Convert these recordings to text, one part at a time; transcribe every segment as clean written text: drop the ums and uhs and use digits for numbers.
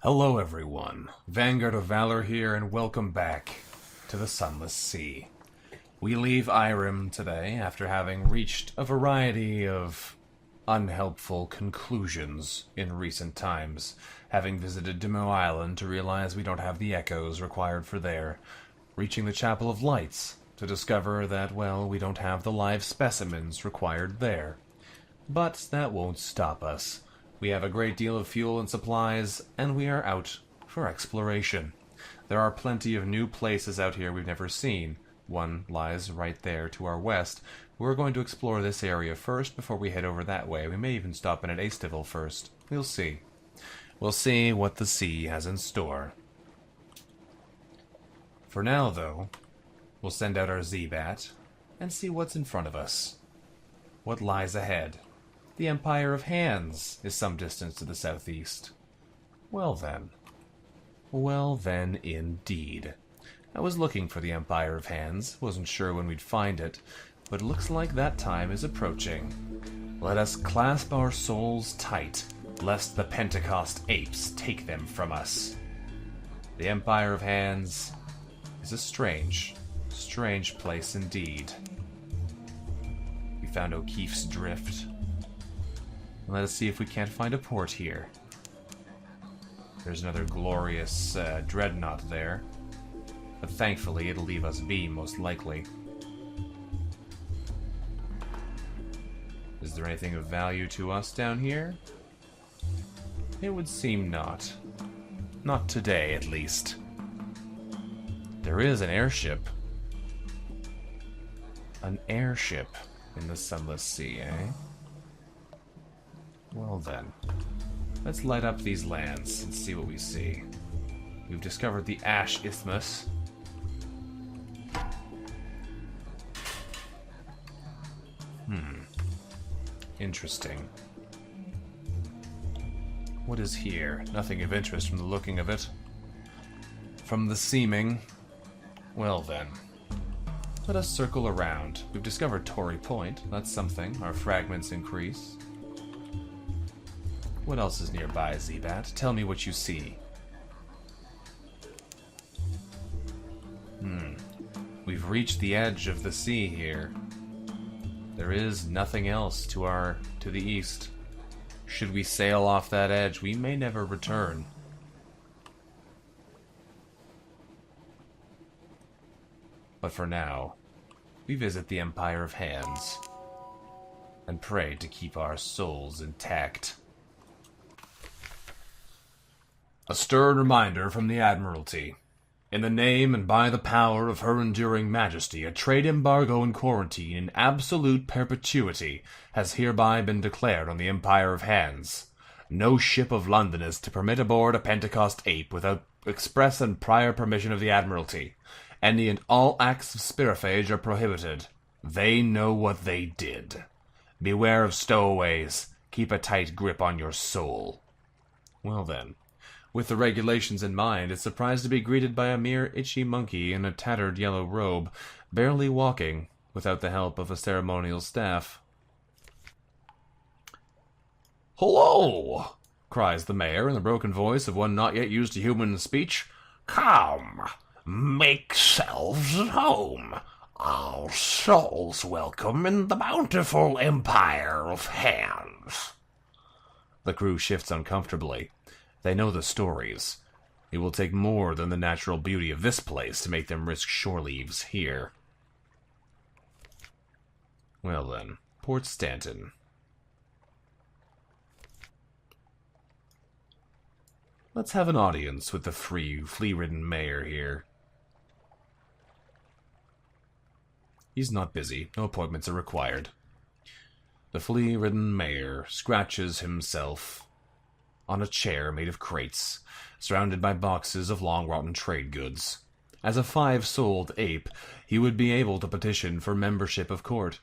Hello everyone, VanguardOfValor here, and welcome back to the Sunless Sea. We leave Irem today after having reached a variety of unhelpful conclusions in recent times, having visited Demo Island to realize we don't have the echoes required for there, reaching the Chapel of Lights to discover that, well, we don't have the live specimens required there. But that won't stop us. We have a great deal of fuel and supplies, and we are out for exploration. There are plenty of new places out here we've never seen. One lies right there to our west. We're going to explore this area first before we head over that way. We may even stop in at Aestival first. We'll see. We'll see what the sea has in store. For now, though, we'll send out our Z-Bat and see what's in front of us. What lies ahead? The Empire of Hands is some distance to the southeast. Well then. Well then, indeed. I was looking for the Empire of Hands, wasn't sure when we'd find it, but it looks like that time is approaching. Let us clasp our souls tight, lest the Pentecost apes take them from us. The Empire of Hands is a strange, strange place indeed. We found O'Keefe's Drift. Let us see if we can't find a port here. There's another glorious dreadnought there. But thankfully it'll leave us be, most likely. Is there anything of value to us down here? It would seem not. Not today, at least. There is an airship. An airship in the Sunless Sea, eh? Well then, let's light up these lands and see what we see. We've discovered the Ash Isthmus. Interesting. What is here? Nothing of interest from the looking of it. From the seeming. Well then, let us circle around. We've discovered Tory Point. That's something. Our fragments increase. What else is nearby, Z-Bat? Tell me what you see. We've reached the edge of the sea here. There is nothing else to the east. Should we sail off that edge, we may never return. But for now, we visit the Empire of Hands and pray to keep our souls intact. A stern reminder from the Admiralty. In the name and by the power of her enduring majesty, a trade embargo and quarantine in absolute perpetuity has hereby been declared on the Empire of Hands. No ship of London is to permit aboard a Pentecost ape without express and prior permission of the Admiralty. Any and all acts of spirifage are prohibited. They know what they did. Beware of stowaways. Keep a tight grip on your soul. Well then. With the regulations in mind, it's surprised to be greeted by a mere itchy monkey in a tattered yellow robe, barely walking, without the help of a ceremonial staff. "Hello!" cries the mayor in the broken voice of one not yet used to human speech. "Come, make selves at home. All souls welcome in the bountiful Empire of Hands." The crew shifts uncomfortably. They know the stories. It will take more than the natural beauty of this place to make them risk shore leaves here. Well then, Port Stanton. Let's have an audience with the flea-ridden mayor here. He's not busy. No appointments are required. The flea-ridden mayor scratches himself on a chair made of crates, surrounded by boxes of long-rotten trade goods. As a 5-souled ape, he would be able to petition for membership of court.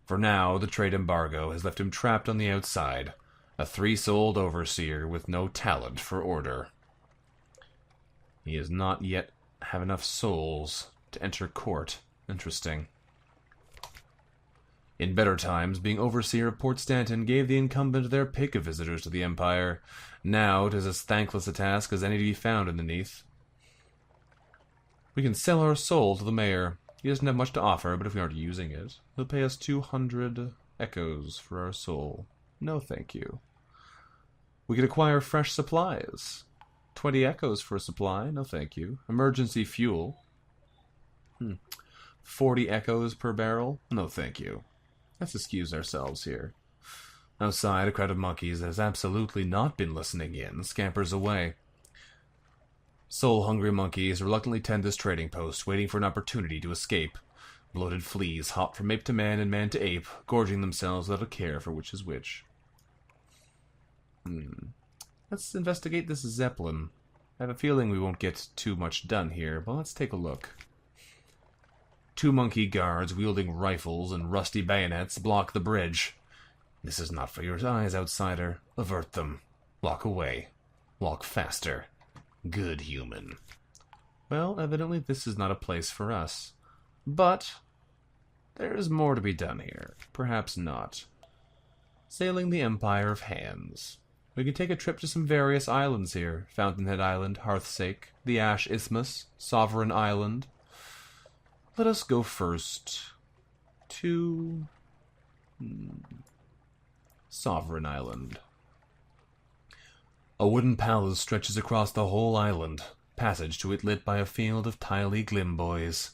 For now, the trade embargo has left him trapped on the outside, a 3-souled overseer with no talent for order. He does not yet have enough souls to enter court. Interesting. In better times, being overseer of Port Stanton gave the incumbent their pick of visitors to the Empire. Now it is as thankless a task as any to be found in the Neath. We can sell our soul to the mayor. He doesn't have much to offer, but if we aren't using it, he'll pay us 200 echoes for our soul. No thank you. We could acquire fresh supplies. 20 echoes for a supply. No thank you. Emergency fuel. 40 echoes per barrel. No thank you. Let's excuse ourselves here. Outside, a crowd of monkeys that has absolutely not been listening in scampers away. Soul-hungry monkeys reluctantly tend this trading post, waiting for an opportunity to escape. Bloated fleas hop from ape to man and man to ape, gorging themselves without a care for which is which. Let's investigate this Zeppelin. I have a feeling we won't get too much done here, but let's take a look. 2 monkey guards wielding rifles and rusty bayonets block the bridge. This is not for your eyes, outsider. Avert them. Walk away. Walk faster. Good human. Well, evidently this is not a place for us. But there is more to be done here. Perhaps not. Sailing the Empire of Hands. We can take a trip to some various islands here. Fountainhead Island, Hearthsake, the Ash Isthmus, Sovereign Island. Let us go first to Sovereign Island. A wooden palace stretches across the whole island, passage to it lit by a field of tily glimboys.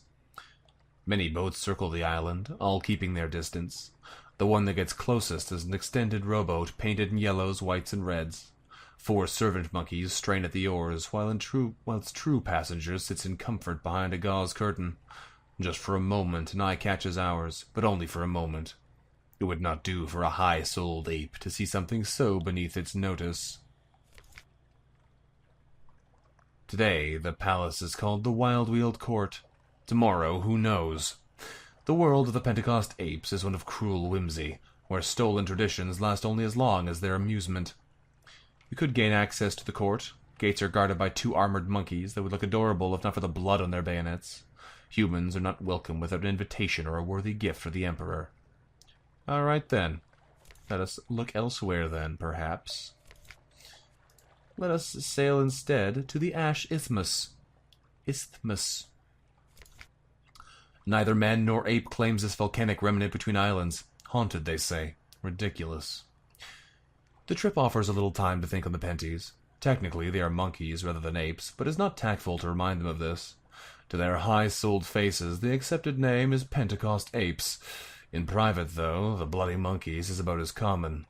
Many boats circle the island, all keeping their distance. The one that gets closest is an extended rowboat painted in yellows, whites, and reds. 4 servant monkeys strain at the oars, whilst true passenger sits in comfort behind a gauze curtain. Just for a moment, an eye catches ours, but only for a moment. It would not do for a high-souled ape to see something so beneath its notice. Today, the palace is called the Wild-Wheeled Court. Tomorrow, who knows? The world of the Pentecost apes is one of cruel whimsy, where stolen traditions last only as long as their amusement. You could gain access to the court. Gates are guarded by 2 armored monkeys that would look adorable if not for the blood on their bayonets. Humans are not welcome without an invitation or a worthy gift for the Emperor. All right, then. Let us look elsewhere, then, perhaps. Let us sail instead to the Ash Isthmus. Neither man nor ape claims this volcanic remnant between islands. Haunted, they say. Ridiculous. The trip offers a little time to think on the Penties. Technically, they are monkeys rather than apes, but it is not tactful to remind them of this. To their high-souled faces, the accepted name is Pentecost apes. In private, though, the bloody monkeys is about as common.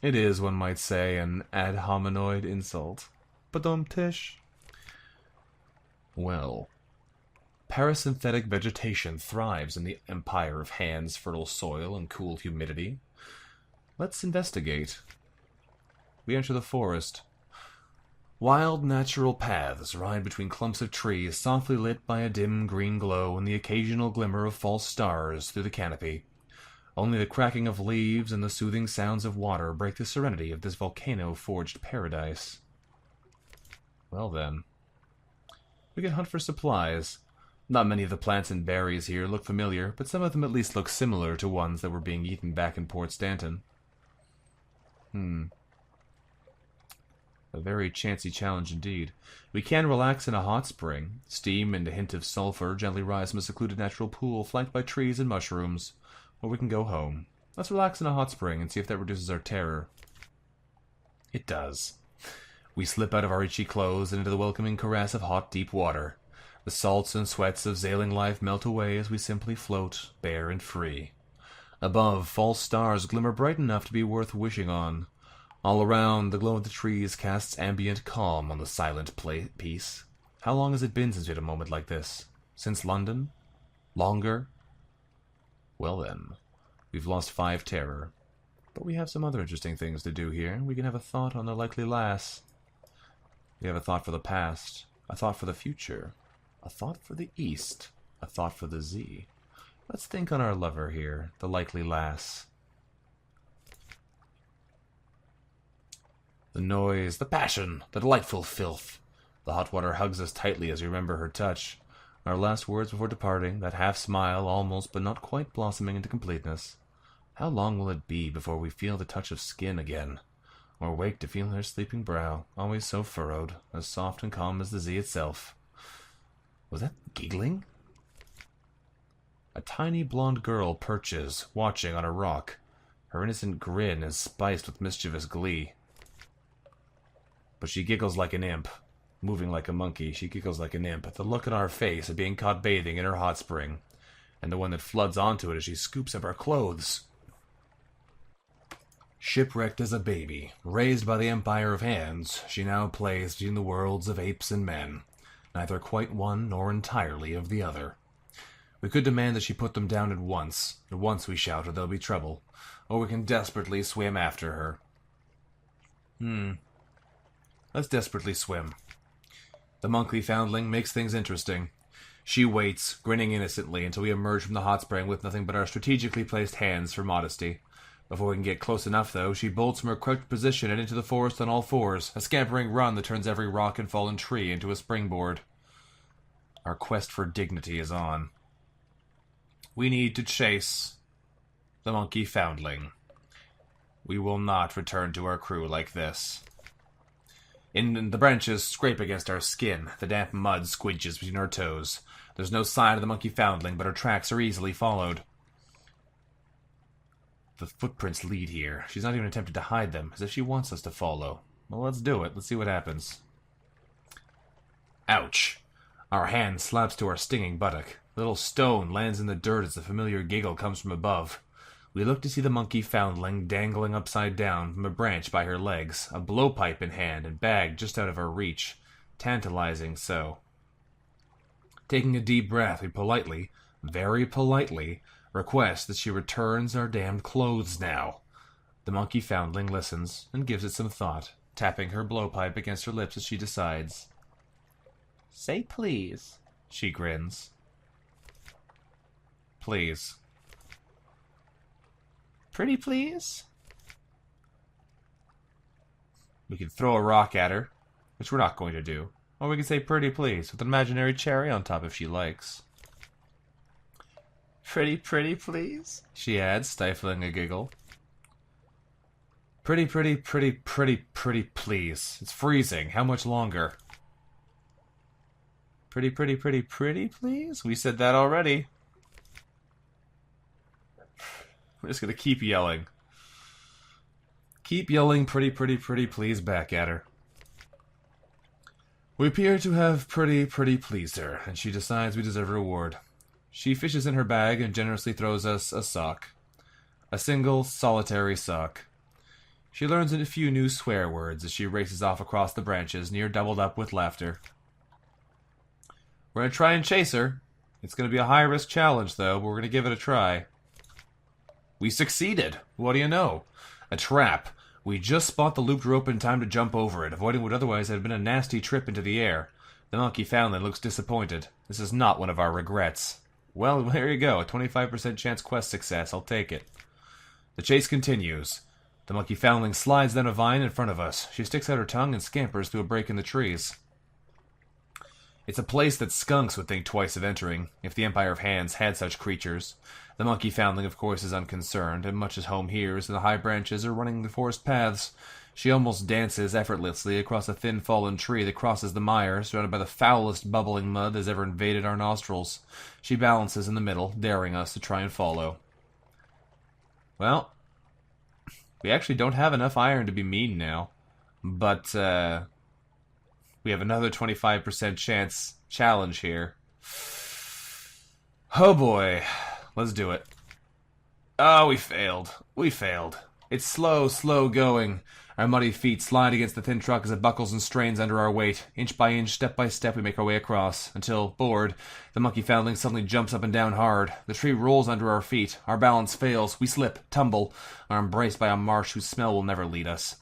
It is, one might say, an ad hominoid insult. Badum-tish. Well, parasynthetic vegetation thrives in the Empire of Hands' fertile soil and cool humidity. Let's investigate. We enter the forest. Wild natural paths ride between clumps of trees softly lit by a dim green glow and the occasional glimmer of false stars through the canopy. Only the cracking of leaves and the soothing sounds of water break the serenity of this volcano-forged paradise. Well then, we can hunt for supplies. Not many of the plants and berries here look familiar, but some of them at least look similar to ones that were being eaten back in Port Stanton. A very chancy challenge indeed. We can relax in a hot spring. Steam and a hint of sulfur gently rise from a secluded natural pool flanked by trees and mushrooms. Or we can go home. Let's relax in a hot spring and see if that reduces our terror. It does. We slip out of our itchy clothes and into the welcoming caress of hot, deep water. The salts and sweats of sailing life melt away as we simply float, bare and free. Above, false stars glimmer bright enough to be worth wishing on. All around, the glow of the trees casts ambient calm on the silent peace. How long has it been since we had a moment like this? Since London? Longer? Well then, we've lost 5 terror. But we have some other interesting things to do here. We can have a thought on the likely lass. We have a thought for the past, a thought for the future, a thought for the east, a thought for the Z. Let's think on our lover here, the likely lass. The noise, the passion, the delightful filth. The hot water hugs us tightly as we remember her touch. Our last words before departing, that half smile almost but not quite blossoming into completeness. How long will it be before we feel the touch of skin again, or wake to feel her sleeping brow, always so furrowed, as soft and calm as the sea itself? Was that giggling? A tiny blonde girl perches, watching on a rock. Her innocent grin is spiced with mischievous glee. But she giggles like an imp. Moving like a monkey, she giggles like an imp at the look on our face at being caught bathing in her hot spring, and the one that floods onto it as she scoops up our clothes. Shipwrecked as a baby, raised by the Empire of Hands, she now plays between the worlds of apes and men, neither quite one nor entirely of the other. We could demand that she put them down at once we shout or there'll be trouble, or we can desperately swim after her. Let's desperately swim. The monkey foundling makes things interesting. She waits, grinning innocently, until we emerge from the hot spring with nothing but our strategically placed hands for modesty. Before we can get close enough, though, she bolts from her crouched position and into the forest on all fours, a scampering run that turns every rock and fallen tree into a springboard. Our quest for dignity is on. We need to chase the monkey foundling. We will not return to our crew like this. The branches scrape against our skin. The damp mud squidges between our toes. There's no sign of the monkey foundling, but her tracks are easily followed. The footprints lead here. She's not even attempted to hide them, as if she wants us to follow. Well, let's do it. Let's see what happens. Ouch! Our hand slaps to our stinging buttock. A little stone lands in the dirt as the familiar giggle comes from above. We look to see the monkey foundling dangling upside down from a branch by her legs, a blowpipe in hand and bag just out of her reach. Tantalizing so. Taking a deep breath, we politely, very politely, request that she returns our damned clothes now. The monkey foundling listens and gives it some thought, tapping her blowpipe against her lips as she decides. Say please, she grins. Please. Pretty please? We could throw a rock at her, which we're not going to do. Or we could say pretty please, with an imaginary cherry on top if she likes. Pretty please? She adds, stifling a giggle. Pretty please. It's freezing. How much longer? Pretty please? We said that already. We're just gonna keep yelling. Keep yelling pretty please back at her. We appear to have pretty pleased her, and she decides we deserve a reward. She fishes in her bag and generously throws us a sock. A single, solitary sock. She learns a few new swear words as she races off across the branches, near doubled up with laughter. We're gonna try and chase her. It's gonna be a high-risk challenge, though, but we're gonna give it a try. We succeeded! What do you know? A trap. We just spot the looped rope in time to jump over it, avoiding what otherwise had been a nasty trip into the air. The monkey foundling looks disappointed. This is not one of our regrets. Well, there you go. A 25% chance quest success. I'll take it. The chase continues. The monkey foundling slides down a vine in front of us. She sticks out her tongue and scampers through a break in the trees. It's a place that skunks would think twice of entering, if the Empire of Hands had such creatures. The monkey foundling, of course, is unconcerned, and much as home here is in the high branches or running the forest paths. She almost dances effortlessly across a thin fallen tree that crosses the mire, surrounded by the foulest bubbling mud that has ever invaded our nostrils. She balances in the middle, daring us to try and follow. Well, we actually don't have enough iron to be mean now, but we have another 25% chance challenge here. Oh boy. Let's do it. Oh, we failed. We failed. It's slow going. Our muddy feet slide against the thin truck as it buckles and strains under our weight. Inch by inch, step by step, we make our way across, until, bored, the monkey foundling suddenly jumps up and down hard. The tree rolls under our feet. Our balance fails. We slip, tumble, are embraced by a marsh whose smell will never lead us.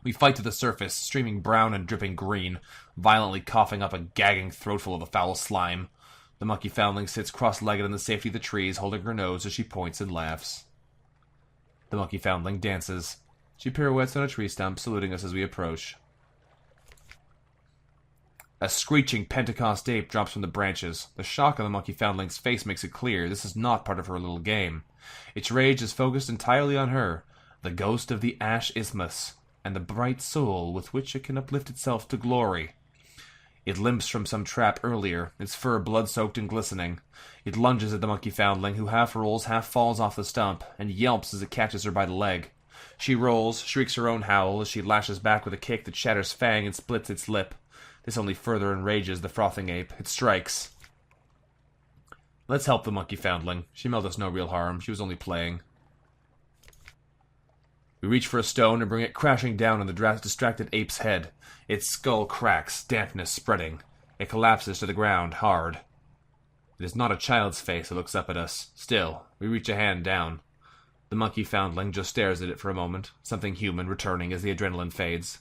We fight to the surface, streaming brown and dripping green, violently coughing up a gagging throatful of the foul slime. The monkey foundling sits cross-legged in the safety of the trees, holding her nose as she points and laughs. The monkey foundling dances. She pirouettes on a tree stump, saluting us as we approach. A screeching Pentecost ape drops from the branches. The shock on the monkey foundling's face makes it clear this is not part of her little game. Its rage is focused entirely on her, the ghost of the Ash Isthmus, and the bright soul with which it can uplift itself to glory. It limps from some trap earlier, its fur blood-soaked and glistening. It lunges at the monkey foundling, who half rolls, half falls off the stump, and yelps as it catches her by the leg. She rolls, shrieks her own howl as she lashes back with a kick that shatters fang and splits its lip. This only further enrages the frothing ape. It strikes. Let's help the monkey foundling. She meant us no real harm. She was only playing. We reach for a stone and bring it crashing down on the distracted ape's head. Its skull cracks, dampness spreading. It collapses to the ground, hard. It is not a child's face that looks up at us. Still, we reach a hand down. The monkey foundling just stares at it for a moment, something human returning as the adrenaline fades.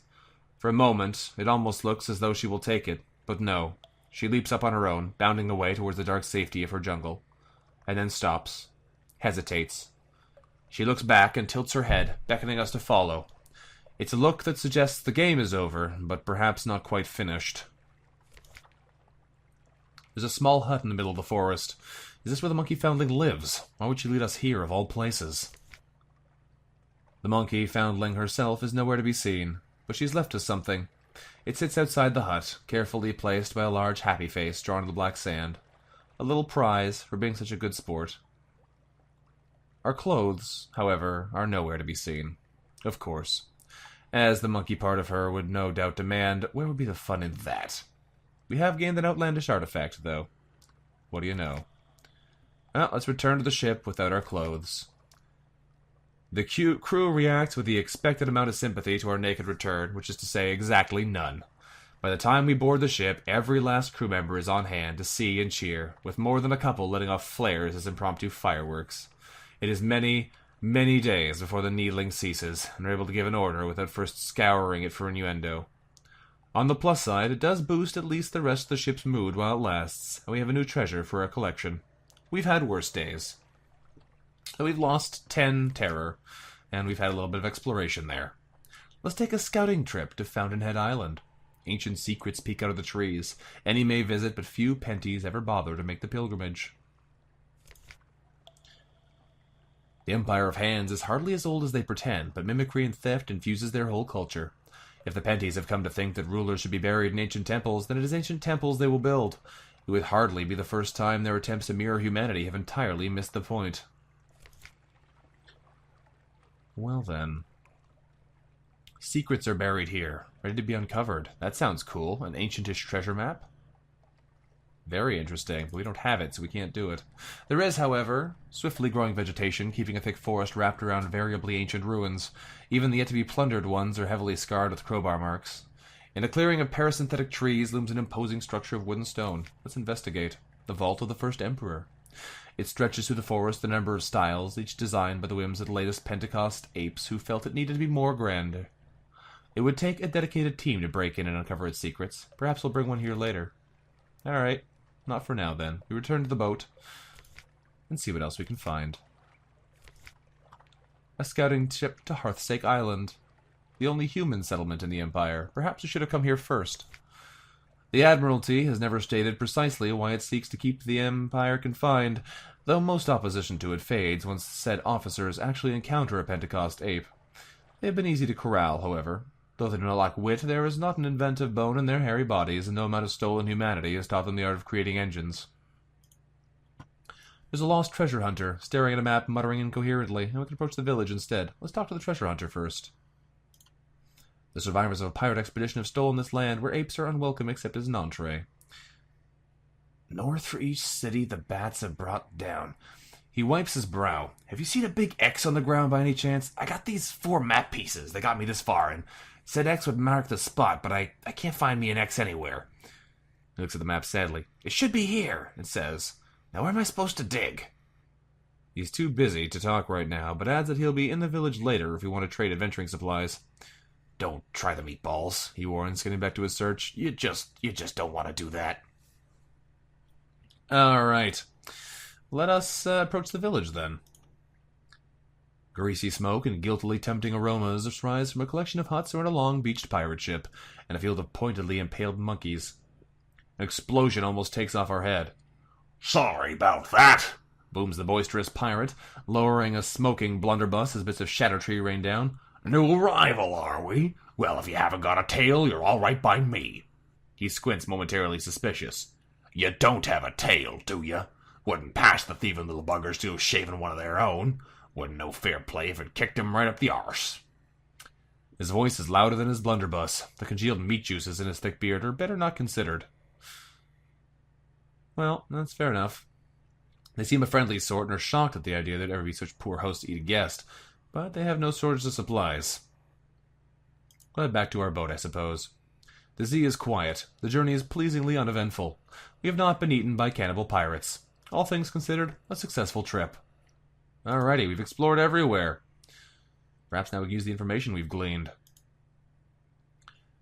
For a moment, it almost looks as though she will take it, but no. She leaps up on her own, bounding away towards the dark safety of her jungle, and then stops, hesitates. She looks back and tilts her head, beckoning us to follow. It's a look that suggests the game is over, but perhaps not quite finished. There's a small hut in the middle of the forest. Is this where the monkey foundling lives? Why would she lead us here, of all places? The monkey foundling herself is nowhere to be seen, but she's left us something. It sits outside the hut, carefully placed by a large happy face drawn in the black sand. A little prize for being such a good sport. Our clothes, however, are nowhere to be seen. Of course. As the monkey part of her would no doubt demand, where would be the fun in that? We have gained an outlandish artifact, though. What do you know? Well, let's return to the ship without our clothes. The crew reacts with the expected amount of sympathy to our naked return, which is to say exactly none. By the time we board the ship, every last crew member is on hand to see and cheer, with more than a couple letting off flares as impromptu fireworks. It is many, many days before the needling ceases, and we're able to give an order without first scouring it for innuendo. On the plus side, it does boost at least the rest of the ship's mood while it lasts, and we have a new treasure for our collection. We've had worse days. So we've lost 10 terror, and we've had a little bit of exploration there. Let's take a scouting trip to Fountainhead Island. Ancient secrets peek out of the trees. Any may visit, but few penties ever bother to make the pilgrimage. The Empire of Hands is hardly as old as they pretend, but mimicry and theft infuses their whole culture. If the penties have come to think that rulers should be buried in ancient temples, then it is ancient temples they will build. It would hardly be the first time their attempts to mirror humanity have entirely missed the point. Well then. Secrets are buried here, ready to be uncovered. That sounds cool. An ancientish treasure map? Very interesting, but we don't have it, so we can't do it. There is, however, swiftly growing vegetation, keeping a thick forest wrapped around variably ancient ruins. Even the yet-to-be-plundered ones are heavily scarred with crowbar marks. In a clearing of parasynthetic trees looms an imposing structure of wood and stone. Let's investigate. The Vault of the First Emperor. It stretches through the forest a number of styles, each designed by the whims of the latest Pentecost apes who felt it needed to be more grand. It would take a dedicated team to break in and uncover its secrets. Perhaps we'll bring one here later. Alright. Not for now, then. We return to the boat and see what else we can find. A scouting trip to Hearth Island. The only human settlement in the Empire. Perhaps we should have come here first. The Admiralty has never stated precisely why it seeks to keep the Empire confined, though most opposition to it fades once said officers actually encounter a Pentecost ape. They have been easy to corral, however. Though they do not lack wit, there is not an inventive bone in their hairy bodies, and no amount of stolen humanity has taught them the art of creating engines. There's a lost treasure hunter, staring at a map, muttering incoherently, and we can approach the village instead. Let's talk to the treasure hunter first. The survivors of a pirate expedition have stolen this land, where apes are unwelcome except as an entree. North for each city the bats have brought down. He wipes his brow. Have you seen a big X on the ground by any chance? I got these 4 map pieces that got me this far, and said X would mark the spot, but I can't find me an X anywhere. He looks at the map sadly. It should be here, it says. Now where am I supposed to dig? He's too busy to talk right now, but adds that he'll be in the village later if we want to trade adventuring supplies. Don't try the meatballs, he warns, getting back to his search. You just don't want to do that. Alright. Let us approach the village, then. Greasy smoke and guiltily tempting aromas rise from a collection of huts or in a long-beached pirate ship, and a field of pointedly impaled monkeys. An explosion almost takes off our head. Sorry about that, booms the boisterous pirate, lowering a smoking blunderbuss as bits of shatter tree rain down. New arrival, are we? Well, if you haven't got a tail, you're all right by me. He squints, momentarily suspicious. You don't have a tail, do you? Wouldn't pass the thieving little buggers to shaving one of their own. Wouldn't know fair play if it kicked him right up the arse. His voice is louder than his blunderbuss. The congealed meat juices in his thick beard are better not considered. Well, that's fair enough. They seem a friendly sort and are shocked at the idea that there ever be such poor hosts to eat a guest, but they have no shortage of supplies. We'll head back to our boat, I suppose. The sea is quiet. The journey is pleasingly uneventful. We have not been eaten by cannibal pirates. All things considered, a successful trip. Alrighty, we've explored everywhere. Perhaps now we can use the information we've gleaned.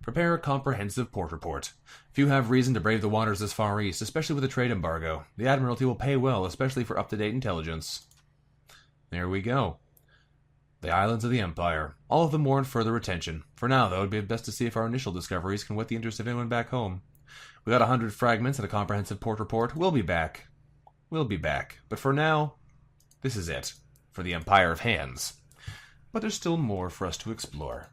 Prepare a comprehensive port report. If you have reason to brave the waters this far east, especially with a trade embargo, the Admiralty will pay well, especially for up-to-date intelligence. There we go. The islands of the Empire. All of them warrant further attention. For now, though, it'd be best to see if our initial discoveries can whet the interest of anyone back home. We got 100 fragments and a comprehensive port report. We'll be back. But for now, this is it. For the Empire of Hands. But there's still more for us to explore.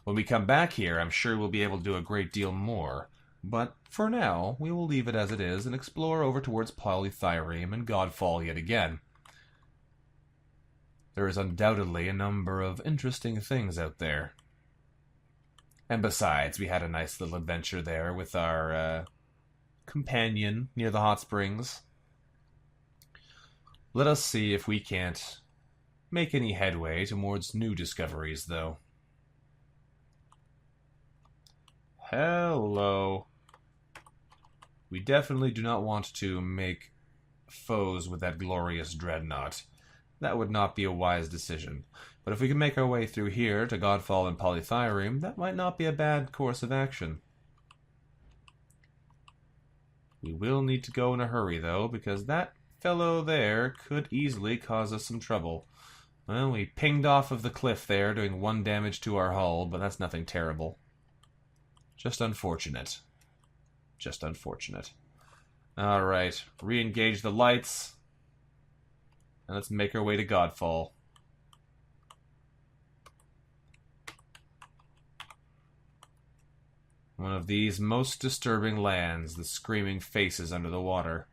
When we come back here, I'm sure we'll be able to do a great deal more. But for now, we will leave it as it is and explore over towards Polythyream and Godfall yet again. There is undoubtedly a number of interesting things out there. And besides, we had a nice little adventure there with our companion near the hot springs. Let us see if we can't make any headway towards new discoveries, though. Hello. We definitely do not want to make foes with that glorious dreadnought. That would not be a wise decision. But if we can make our way through here to Godfall and Polythyream, that might not be a bad course of action. We will need to go in a hurry, though, because that fellow there could easily cause us some trouble. Well, we pinged off of the cliff there, doing 1 damage to our hull, but that's nothing terrible. Just unfortunate. Just unfortunate. Alright, re-engage the lights. And let's make our way to Godfall. One of these most disturbing lands, the screaming faces under the water.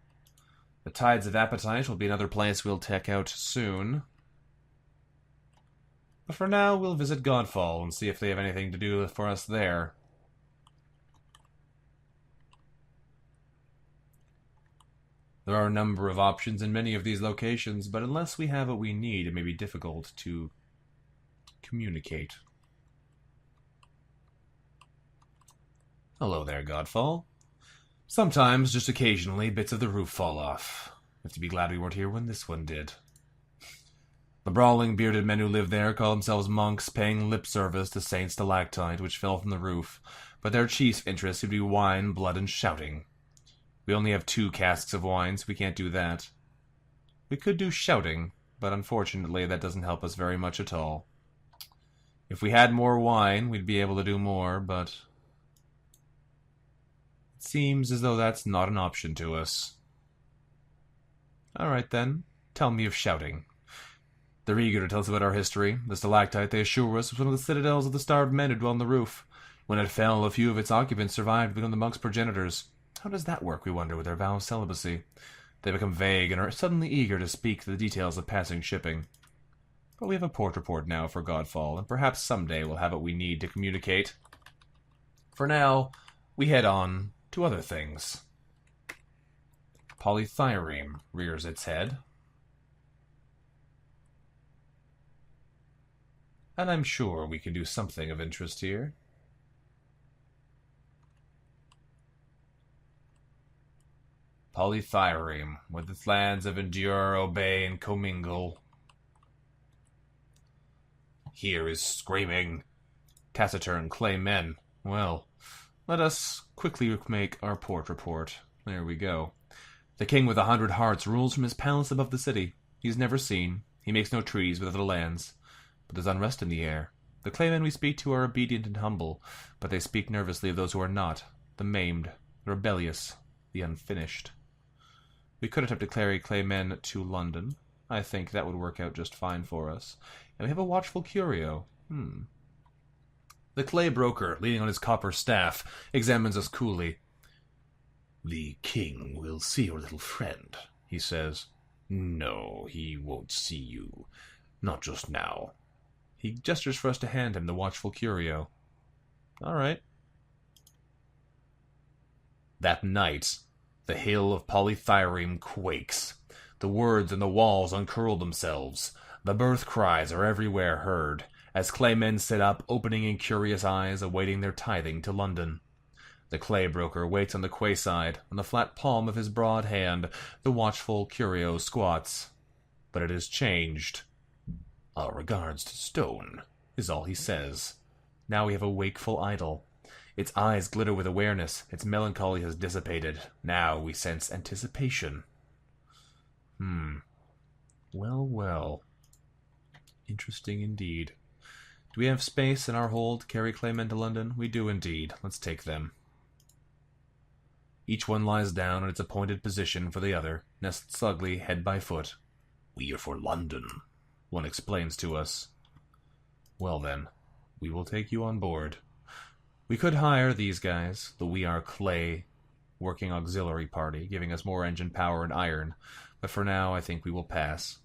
The Tides of Appetite will be another place we'll check out soon. But for now, we'll visit Godfall and see if they have anything to do for us there. There are a number of options in many of these locations, but unless we have what we need, it may be difficult to communicate. Hello there, Godfall. Sometimes, just occasionally, bits of the roof fall off. We have to be glad we weren't here when this one did. The brawling, bearded men who live there call themselves monks, paying lip service to Saint Stalactite, which fell from the roof, but their chief interest would be wine, blood, and shouting. We only have 2 casks of wine, so we can't do that. We could do shouting, but unfortunately that doesn't help us very much at all. If we had more wine, we'd be able to do more, but it seems as though that's not an option to us. Alright then, tell me of shouting. They're eager to tell us about our history. The stalactite, they assure us, was one of the citadels of the starved men who dwell on the roof. When it fell, a few of its occupants survived to become the monks' progenitors. How does that work, we wonder, with their vow of celibacy? They become vague and are suddenly eager to speak the details of passing shipping. But we have a port report now for Godfall, and perhaps someday we'll have what we need to communicate. For now, we head on to other things. Polythyream rears its head. And I'm sure we can do something of interest here. Polythyream, with its lands of endure, obey, and commingle. Here is screaming, taciturn clay men. Well, let us quickly make our port report. There we go. The king with 100 hearts rules from his palace above the city. He is never seen. He makes no treaties with other lands. But there's unrest in the air. The clay men we speak to are obedient and humble, but they speak nervously of those who are not, the maimed, the rebellious, the unfinished. We could attempt to carry Claymen to London. I think that would work out just fine for us. And we have a watchful curio. The clay broker, leaning on his copper staff, examines us coolly. The king will see your little friend, he says. No, he won't see you. Not just now. He gestures for us to hand him the watchful curio. All right. That night, the hill of Polythyream quakes. The words in the walls uncurl themselves. The birth cries are everywhere heard, as claymen sit up, opening in curious eyes, awaiting their tithing to London. The clay broker waits on the quayside. On the flat palm of his broad hand, the watchful curio squats. But it has changed. Our regards to stone, is all he says. Now we have a wakeful idol. Its eyes glitter with awareness. Its melancholy has dissipated. Now we sense anticipation. Well, well. Interesting indeed. Do we have space in our hold to carry claymen to London? We do indeed. Let's take them. Each one lies down in its appointed position for the other, nest snugly head by foot. We are for London, one explains to us. Well then, we will take you on board. We could hire these guys, the We Are Clay working auxiliary party, giving us more engine power and iron, but for now I think we will pass.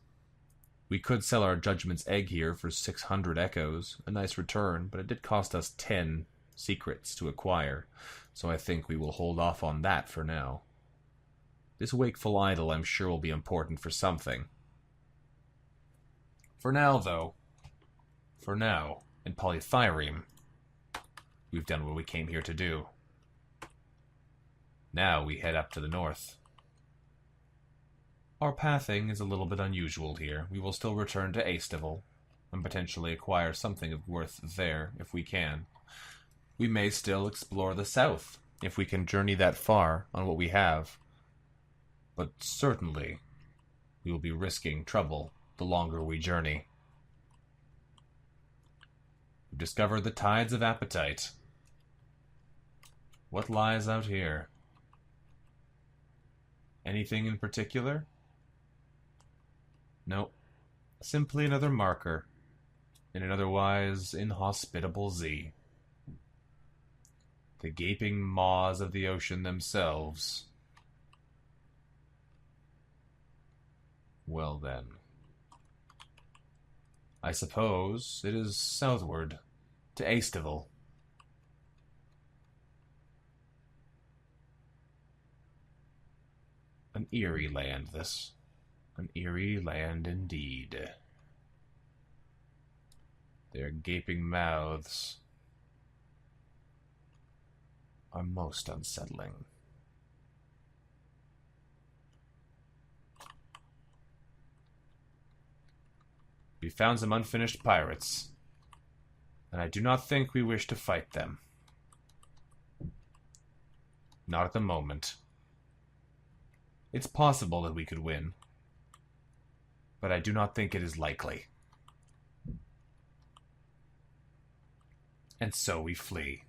We could sell our Judgment's Egg here for 600 echoes, a nice return, but it did cost us 10 secrets to acquire, so I think we will hold off on that for now. This wakeful idol I'm sure will be important for something. For now, though, in Polythyream, we've done what we came here to do. Now we head up to the north. Our pathing is a little bit unusual here. We will still return to Aestival, and potentially acquire something of worth there, if we can. We may still explore the south, if we can journey that far on what we have. But certainly, we will be risking trouble the longer we journey. We've discovered the tides of appetite. What lies out here? Anything in particular? Nope. Simply another marker in an otherwise inhospitable sea. The gaping maws of the ocean themselves. Well then. I suppose it is southward to Aestival. An eerie land, this. An eerie land indeed. Their gaping mouths are most unsettling. We found some unfinished pirates, and I do not think we wish to fight them. Not at the moment. It's possible that we could win, but I do not think it is likely. And so we flee.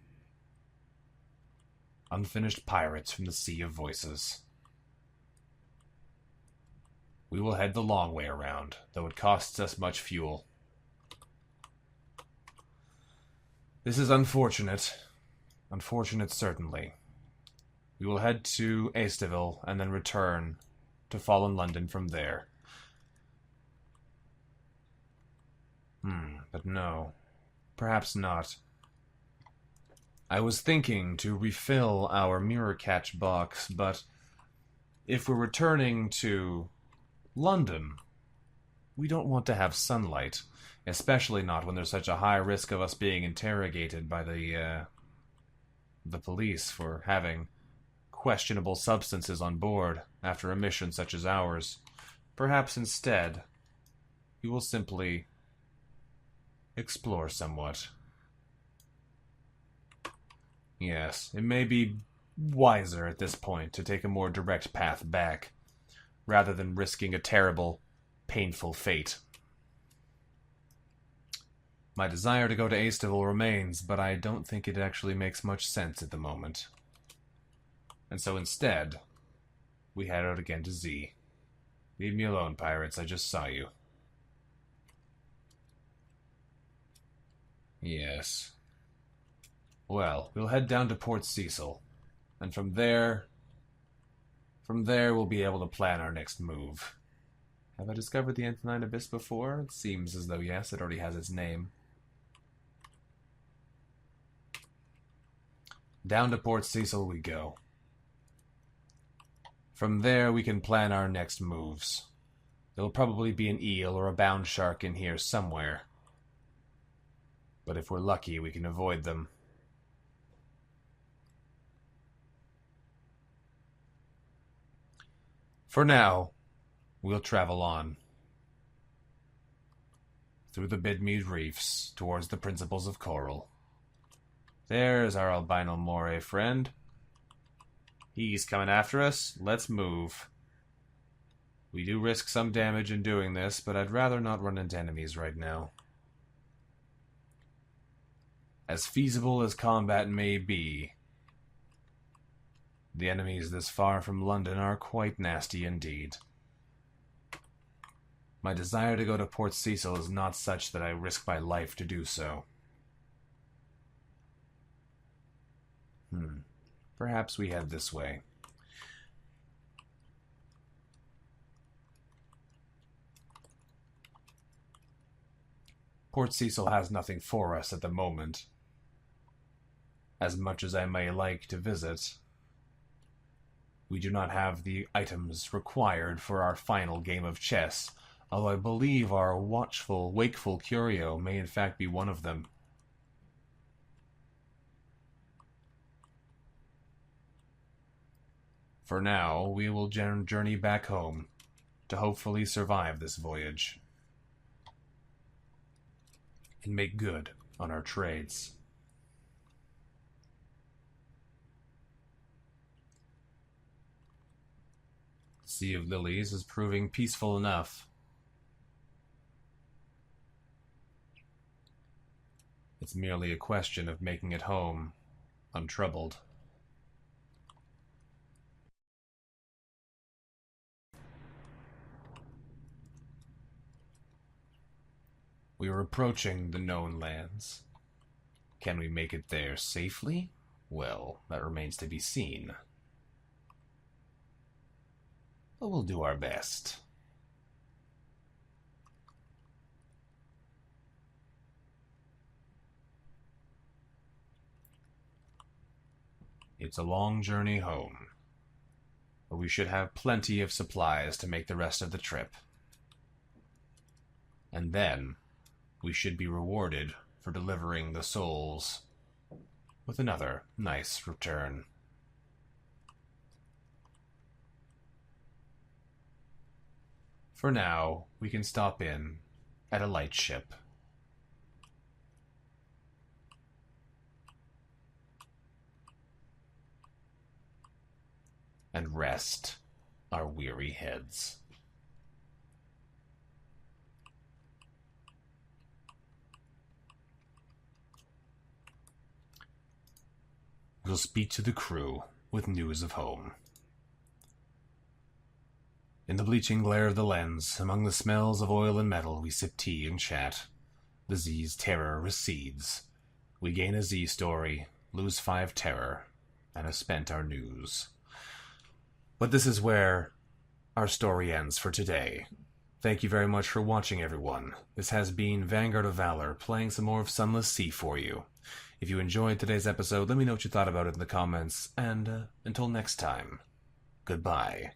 Unfinished pirates from the Sea of Voices. We will head the long way around, though it costs us much fuel. This is unfortunate. Unfortunate, certainly. We will head to Aestival and then return to Fallen London from there. But no. Perhaps not. I was thinking to refill our mirror catch box, but if we're returning to London, we don't want to have sunlight, especially not when there's such a high risk of us being interrogated by the police for having questionable substances on board after a mission such as ours. Perhaps instead, we will simply explore somewhat. Yes, it may be wiser at this point to take a more direct path back, rather than risking a terrible, painful fate. My desire to go to Aestival remains, but I don't think it actually makes much sense at the moment. And so instead, we head out again to Z. Leave me alone, pirates. I just saw you. Yes. Well, we'll head down to Port Cecil. And from there we'll be able to plan our next move. Have I discovered the Infinite Abyss before? It seems as though, yes, it already has its name. Down to Port Cecil we go. From there we can plan our next moves. There'll probably be an eel or a bound shark in here somewhere. But if we're lucky, we can avoid them. For now, we'll travel on. Through the Bidmead Reefs, towards the Principles of Coral. There's our albino moray friend. He's coming after us. Let's move. We do risk some damage in doing this, but I'd rather not run into enemies right now. As feasible as combat may be, the enemies this far from London are quite nasty indeed. My desire to go to Port Cecil is not such that I risk my life to do so. Perhaps we head this way. Port Cecil has nothing for us at the moment. As much as I may like to visit, we do not have the items required for our final game of chess, although I believe our watchful, wakeful curio may in fact be one of them. For now, we will journey back home to hopefully survive this voyage and make good on our trades. Sea of Lilies is proving peaceful enough. It's merely a question of making it home untroubled. We are approaching the known lands. Can we make it there safely? Well, that remains to be seen. But we'll do our best. It's a long journey home, but we should have plenty of supplies to make the rest of the trip. And then we should be rewarded for delivering the souls with another nice return. For now, we can stop in at a lightship. And rest our weary heads. We'll speak to the crew with news of home. In the bleaching glare of the lens, among the smells of oil and metal, we sip tea and chat. The Z's terror recedes. We gain a Z story, lose 5 terror, and have spent our news. But this is where our story ends for today. Thank you very much for watching, everyone. This has been Vanguard of Valor, playing some more of Sunless Sea for you. If you enjoyed today's episode, let me know what you thought about it in the comments, and until next time, goodbye.